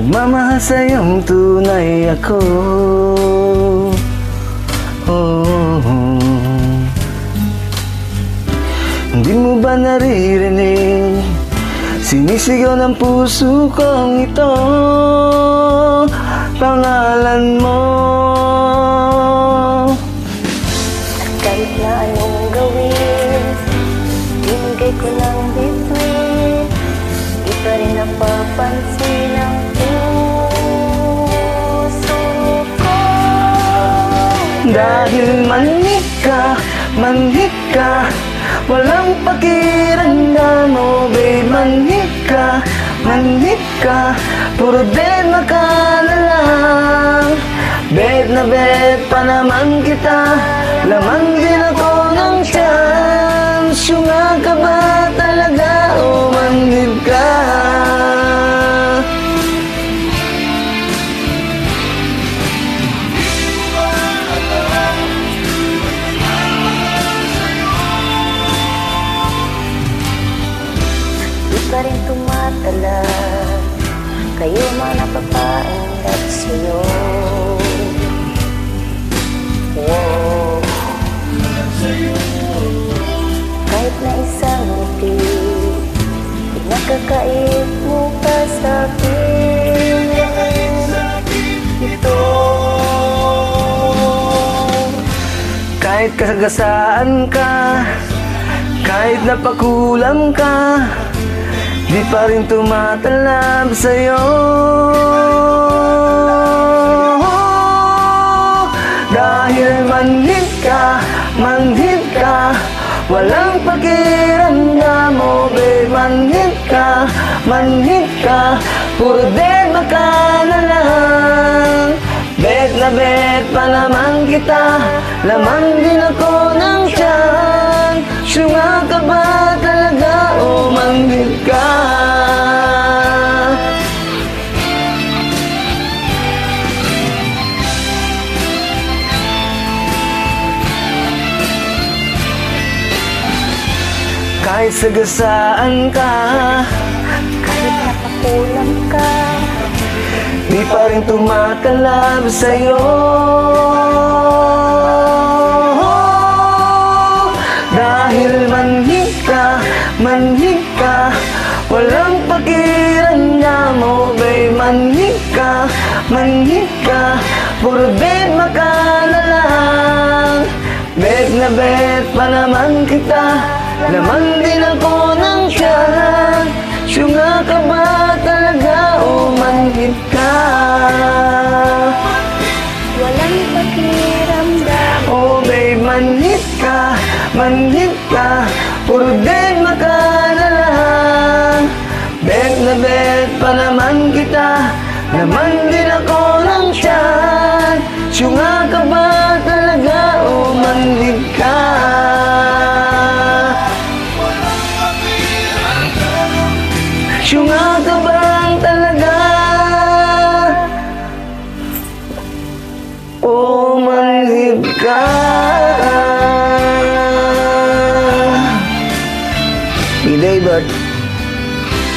nagmamahal sa'yong tunay ako. Hindi mo ba naririnig? Sinisigaw ng puso kong ito, pangalan mo. Kahit na anong gawin, binigay ko ng bituin, di pa rin napapansin ang puso ko. Dahil manhid ka, walang pakiramdam mo, babe. Manhid ka, puro dema ka na lang. Bet na bet pa naman kita, laman din ako ng chance. Yung nga ka ba talaga o manhid ka? Di pa rin tumatala, kayo man napapaingat sa'yo. Wow. Kahit na isang ngiti, pinagkakait mo pa sa'kin ito. Kahit kasagasaan ka, kahit napakulam ka, di pa rin tumatalab sa'yo. Dahil manhid ka, walang pakiramdam mo, babe. Manhid ka, puro dema ka na lang. Bet na bet pa naman kita, laman din ako ng tiyan. Syunga ka ba talaga o manhid ka? Kahit sagasaan ka, Kahit napakulam ka, di pa rin tumatalab sa'yo. Dahil manhid ka, walang pakiramdam mo, babe. Manhid ka, puro dema ka na lang. Bet na bet pa naman kita, laman din ako ng tiyan. Syunga ka ba talaga o manhid ka? walang pakiramdam. Oh babe, manhid ka, puro dema ka na lang. Bet na bet pa naman kita, laman din ako ng tiyan. Syunga ka ba talaga o manhid ka? Syunga ka ba talaga o manhid ka? David,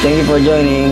thank you for joining.